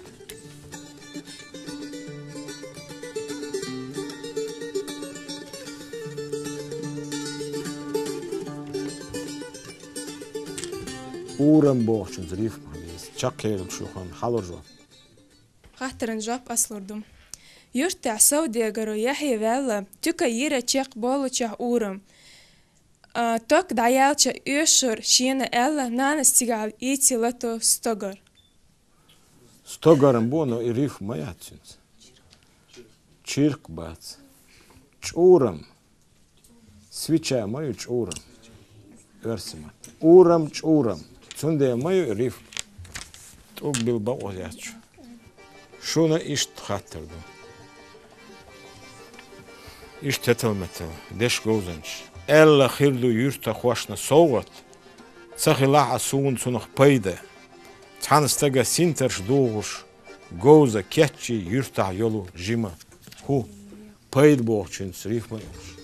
Uğran boğçun zirif mahallesi. Çak yerim şu an halır jo. Qahtaren jop aslurdum. Yurtta Saudiyagaro Yahya vella tüka yira çek boluçah uram. Tok dayalça üşür şiyene ella nana stigal iti lato stogar. Stogarın bunu irif mayatsınız. Çirk bat. Çuram. Sviça mayu çuram. Versima. Uram çuram. Sunde mayu irif. Tok bilba oyaç. Şuna iş hatırdım. İş tetelmete. Deş gozanç. Ella xirdu yurta xoşna soğut. Saxilah asun sunuq payda. Tanıstaga sinterş doğuş. Goza ketçi yurta yolu jima. Hu. Payd boğçun sırif mayolur.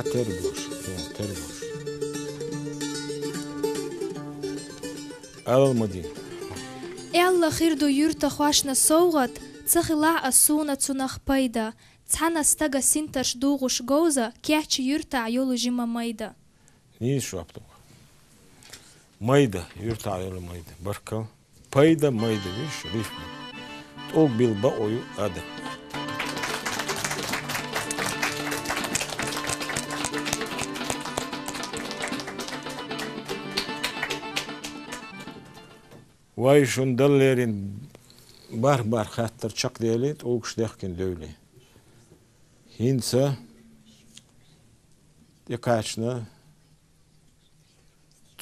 تربوش تربوش المدين Ella khirdu yurta khwashna sowgat, tsakhila asuna tsunakh payda. Tsana staga sintash dugush goza, kiachi yurta ayolu jima mayda. نيز شو أبتوك مايدا يرتع على مايدا بركة بايدا مايدا ويش ريف تقول بالبقوي أدا واي شون دليرين بار خاطر شق ديالي تقولش داخكن دولي هينسا يقاشنا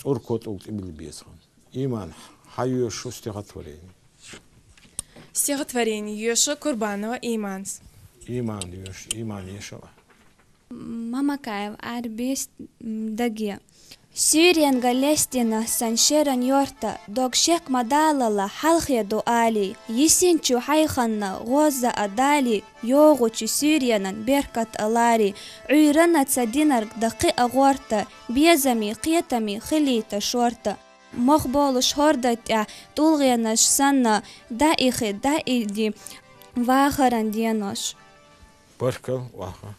أركض أقول بيسخن إيمان حيو شو استغفرين Стихотворение Йоша Курбанова «Иманс». إيمان يش إيمان يشوا Мамакаев арбист даги. Сюриен галестина саншеран йорта, догшек мадалала халхя дуали, есинчу хайханна гоза адали, йогучу сюриянан беркат алари, уйрана цадинар дақи агорта, безами қиетами хилита шорта. مخبالش هردت طولغينش سنة دائخي دائدي واخران ديناش بركل واخا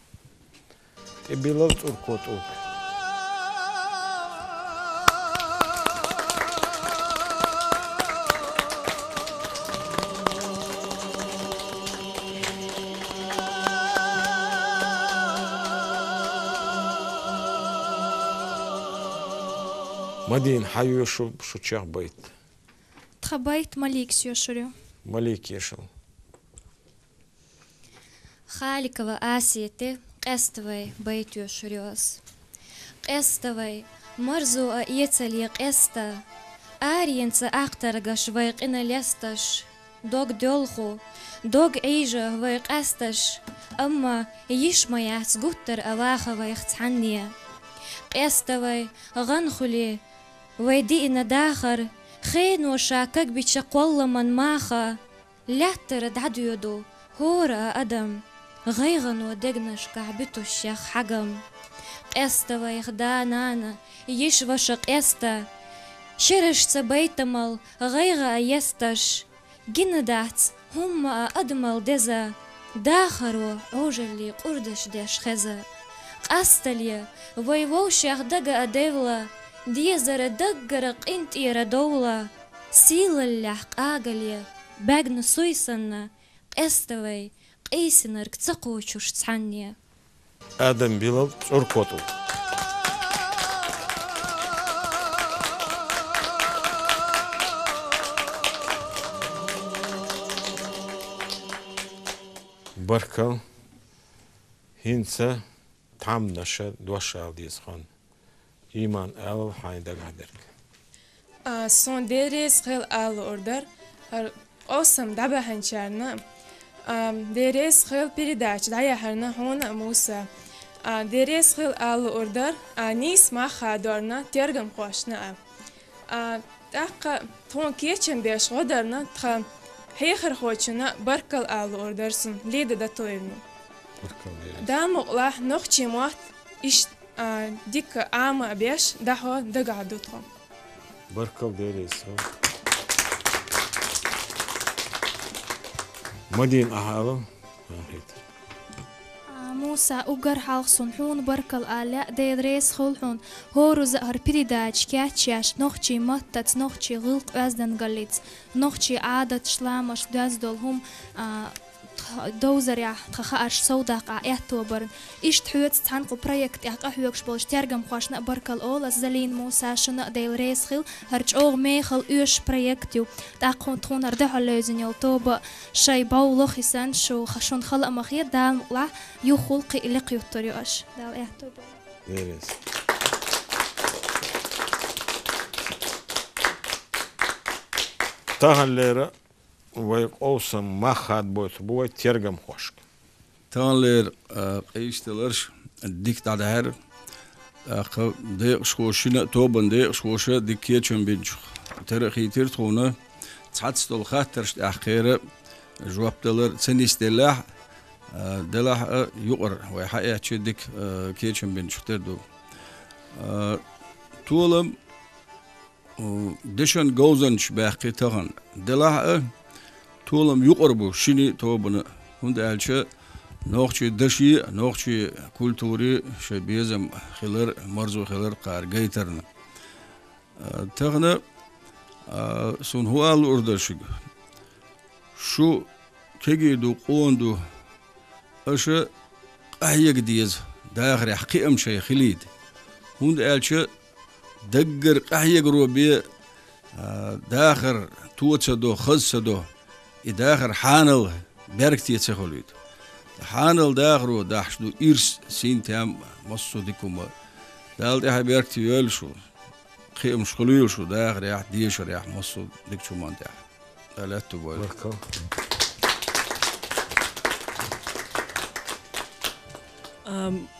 تبيلت أركض أوك مدين حيو شو تشيخ بيت Тхабайт Малик сьошурю. مليك يشل Халикова Асиети قستوي بيت يشريوس قستوي مرزو يتسلي قستا آرينس أكتر قشوي قنا لستش دوغ دولخو دوغ عيجة ويقستش أما يشما يحسقوتر أواخا ويختحنية قستوي غنخلي ويدينا داخر خين وشاكك بيتشقوال من ماخا لاتر دعديودو هورا أدم غيغن ودقنش كعبتو الشيخ حقم قستا ويخدانانا يشوشق قستا شرش تبيتمل غيغا يستش جندات هم أدمل دزا داخرو عوجلي قردش ديش خزا قستلي ويوو شيخ دقا أديولا ديزر دقرق انت إيرادولا سيل اللحق آقلي باقن سويسنا قستوي قيسنر كتسقوشوش تسحنية آدم بيلل أركض أوك بركل هينسا تعم نشا دوشا ديس خان إيمان أل حين دقادرك Son deres khil al order осам даба ханчарна deres khil передач дая харна хона муса deres khil al order нис маха дорна тергам қошна тақа тон кечен беш годарна та хейхер хочна баркал ал ордерсун леда да тоевну да мола нохчи мот иш дик ама беш дахо дагадутхо بركل ديريس مدين أهالو موسى أجر حلق صنحون بركل آلاء ديدريس خلحون هورو زهر بريداج كاتشاش نوخشي متت نوخشي غلط وازدن قليت نوخشي عادة شلامش دازدولهم دوزر يا تخاش صودق اعتو برن ايش تحوت تحنقو بروجكت يا قحوكش بولش ترجم خواشنا بركل اول زلين موسى شنا ديل ريسخل هرج اوغ ميخل اوش بروجكتو تاقون تون ردح لازن يوتوب شي باولو خسان شو خشون خلق مخير دال لا يو خلقي لقيو طريقش دال اعتو ديريس تاهن ليرة ويق أوسم ما خاد بوت بوي ترجم خوشك تانلر قيشتلرش الديك على هر ديق شوشنا توبن ديق شوشة ديكيتشن بينشخ ترخي ترتونه تحدث الخاطرش أخيرا جوابتلر سنستلاح دلح يقر ويحقق تشدك كيتشن بين شتردو طولم دشن جوزنش باقي تغن دلح طولم يقربو شيني توبنا هند ألشة نوخشي دشي نوخشي كولتوري شبيزم خلر مرزو خلر قار جيترنا تغنى سون هو الأردشج شو كيجيدو قوندو أشة أهيك ديز داخل حقيقة شيء خليد هند ألشة دقر أهيك روبي داخل توتشدو خزدو إداخل حانل بركتي تخليد حانل داخلو داحشدو إرس سين تام مصو ديكوما دالت إحنا بركتي يلشو خيم شخليل شو داخل يح ديشر يح مصو ديكشو مان تاح دالتو بويل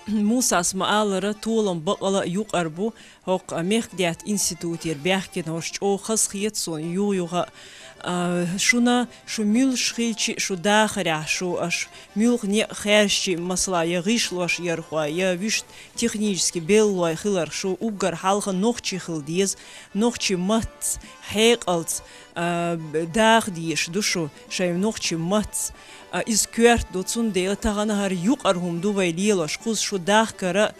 موسى اسماء طولم بقلا يقربو هوق ميخديات انستيتوتير بيحكي هوش او خص خيتسون يوغا شونا شو ميل شخيلشي شو داخرع شو اش ميل ني خيرشي مسلا يغيشلوش يرخوا يا ويشت технически беллой хилар шо угар халха нохчи хилдиз нохчи мат хейqalt дагдиш душу шай нохчи мат из кверт доцун де таганахар юqarhum дувай лилаш куз шо дахкара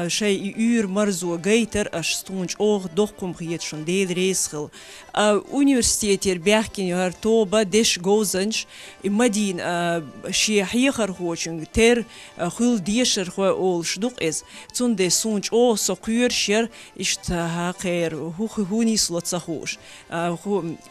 шай юр марзу гейтер аш стунч ог дохкум хиет шон дел рейсхил университетер бяхкин яр тоба деш гозанч имадин ши хихар хочин тер хил дишер хо ол шдук из цун де сунч о сокуер шер ишт хакер хуни слотсахуш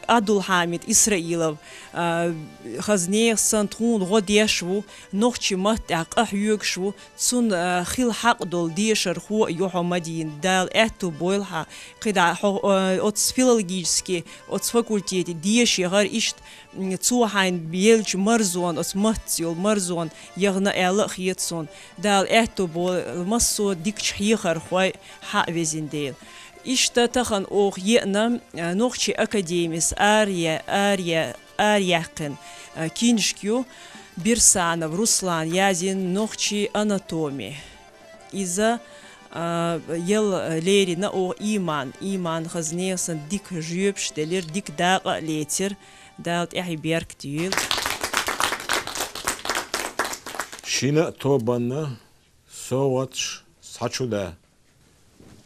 Адул Хамид Исраилов хазнех сантрун родешву нохчи мат ахюгшву цун хил хак дол дешер хо Йохамадин дал эту бойлха кида от филологически от факультете дешер ишт цухайн биелч марзон от матсил марзон ягна элх йетсон дал эту бол массо дикч хихар хой ха везиндел إشتا تخن أوخ يأنا نوخشي أكاديميس آرياقن كينشكيو بيرسانов Руслан Язин نوخشي أناتومي إذا يل ليري نأو إيمان خزنيسن ديك جيبش دلير ديك داقة ليتر دالت إحي بيارك تيل شينا توبانا سواتش سачуда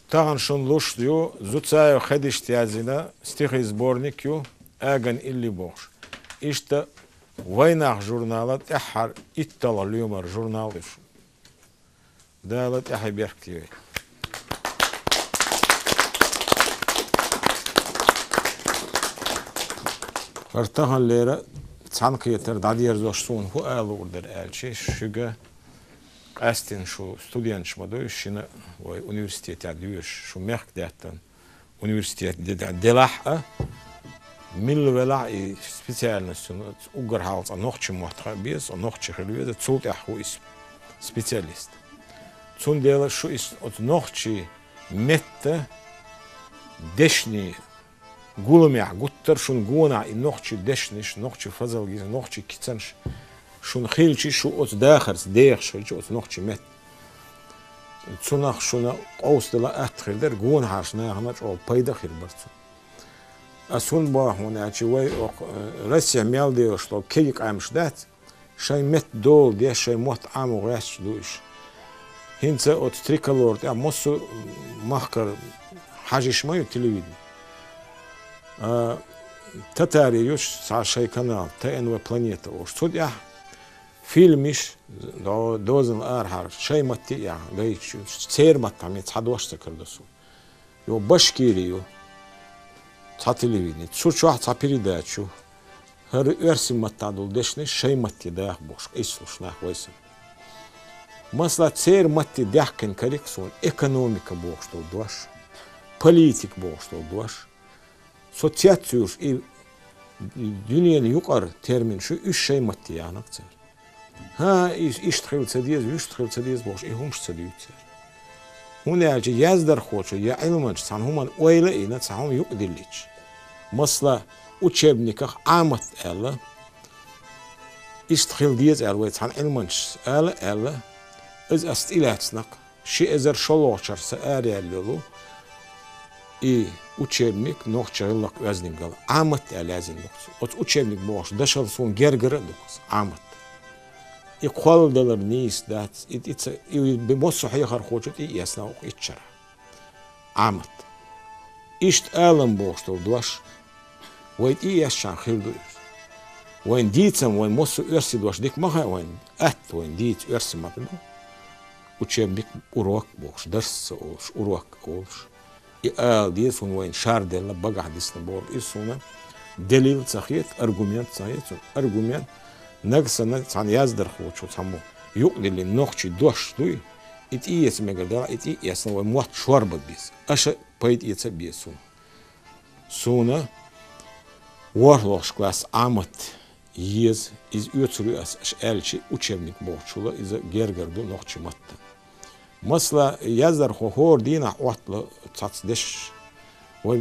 Таган шон луштю, зуцаю хедиштязина, стихи сборникю, аган илли богш. Ишта войнах журналат, эхар иттала люмар журналиш. Далат эхай берктивей. Фартаган лера, цанкиетер дадьер зоштун, ху алурдер элчи, шуга, Астин шо студент шмадой шина в университете адюш шо мерк дятан университет делаха милвела и специальность угархалц а нохчи мотха без а нохчи хелведа цулт ахуис специалист цун дела шо из от нохчи метта дешни гулмя гуттер шун гуна и нохчи дешниш нохчи фазалгиз нохчи кицанш شون خيلشي شو أت داخل ديخ شو أت نخشي مت تصنع شونا أوست لا أتخيل در جون هاشنا هناش أو بيدا خير برتو أسون باه هنا أشوي رسي ميال ديو شلو كيك عمش دات شيء مت دول دي شيء موت عمو غاش دوش هنسا أت تريكالور يا مصو مخكر حاجة شمايو تلفزيون تتاري يوش ساعة شيء قناة تأنو بلانيتا وش صد يا فيلمش دوزن آرهار شيء متي يا ليش سير متى حد واش تكردسو يو باشكيريو تاتليفيني تشوش واحد سابيري داتشو هر ارسم متى دول دشني شيء متي داخ بوش ايسلوش ناخ ويسم مثلا سير متي داخكن كاريكسون экономика بوش دول دوش политик بوش دول دوش социацияш и дүйнөнү юкары термин şu üç şey matti yanakçar. Ha iş txilsa diye, üç txilsa diye boş, ihumşsa diýär. Hunärçe yazdar hoçu, ya ilmanç san human öyle ina san yok dilliç. Masla учебниках amat ela İstixil diyez elvay çan elmanç el öz ast ilaçnak şi ezer şoloçarsa eriyellu учебник нохчарлак вязнингал амат алязин докс от учебник бош дашал сон гергера докс амат и қолдалар нис дат итса и бимос сахихар хочет и ясна иччара амат ишт алам бош то дуаш вайт и яшан хилду вайн дицам вайн мос өрси дуаш дик маха вайн ат вайн диц өрси матно учебник урок бош дарс урок олш دي فون وين شارد لا بقى حديث نبور إسونا دليل صحيح أرجومنت صحيح أرجومنت نقصنا عن يزدر خوش وتسمو يقل اللي نخشي دوش دوي إتيس مقدار إتيس نو موت شوربة بيس أش بيت يتسبيس سونا ورلوش كلاس عمت يز إز يتسرو أش ألشي учебник بوشولا إذا جرجر دو نخشي مت مثلا يزدر خور دينا وقت تصدش و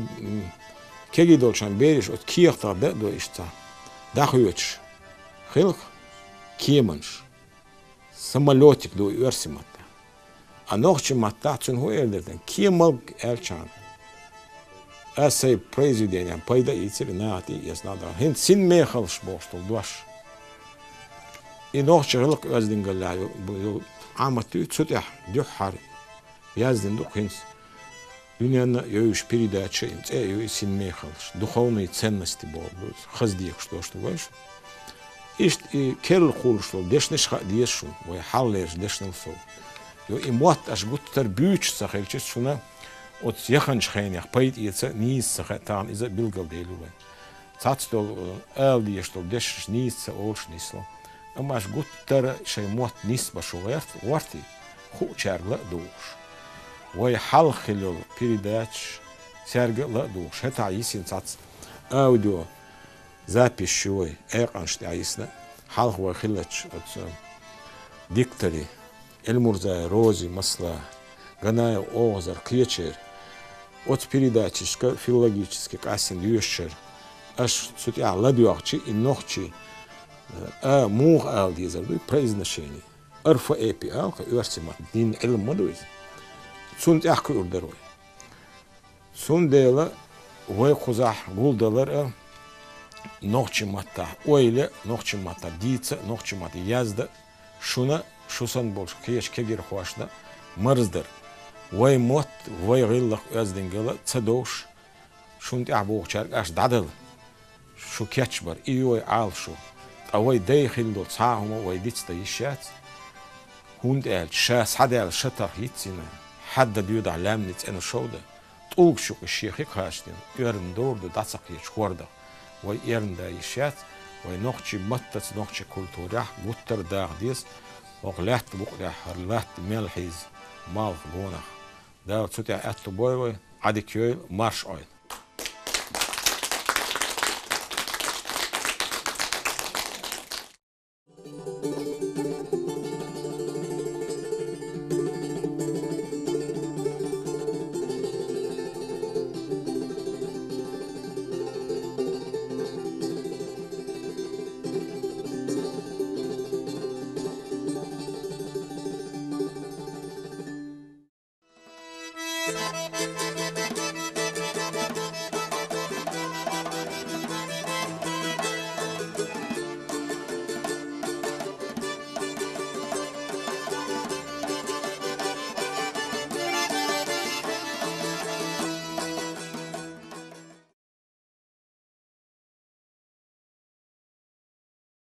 كي دولشان بيرش ات كيختا دو اشتا داخويتش خلق كيمنش самолетик до ерсимата а нохчи матацун хуэлден кимал элчан асай президент пайда ицер наати яснада хин син мехалш бостол дуаш и нохчи хлق аздингалаю амату цутя дюхар яздин духинс Дуньяна ёюш передача ёю син мехалш духовные ценности болбуз хаздиек что weißt ist kerl khulshlo deshnish khadiyeshun ve hallesh deshnelso yo imot as gutter büch sagelches shuna ot yakhanch khaynach payt yetsa nis sakhan iza bilgal deluwe tatstol eldieshto desh nis olshnislo amas gutter shay mot nis bashowert warti khucharla dush ve halkhilo передач sergla dush heta yisin tats audio записью эйраншти айсна халх ва хилач от диктори эльмурза рози масла ганая озар кьечер от передачи филологический касин юшер аш сутя ладуахчи и нохчи мух алдизер ду произношение арфа эпи алка юарсимат дин эльмадуиз сунт яхку урдерой сундела вай хузах гулдалар нохчи мата ойле нохчи мата дица нохчи мата язда шуна шусан больш кеш кегер хвашна мырздыр вай мот вай гыллах яздингала цадош шунт абухчар аш дадыл шу кеч бар и ой алшу авай дейхилдо цаахмо вай дицта ишат хунд эл ша садел шатар хитсина حد بيود علامنت انا شوده طوق شو الشيخ خاشتين يرن دور دو داتسق يشورده وي يرندا يشات وي نوخشي متت نوخشي كولتوريح بوتر داغ ديس وغلات بوقدا حرلات ملحيز مال غونخ دا تسوتي اتو بوي عادي كيو مارش اوي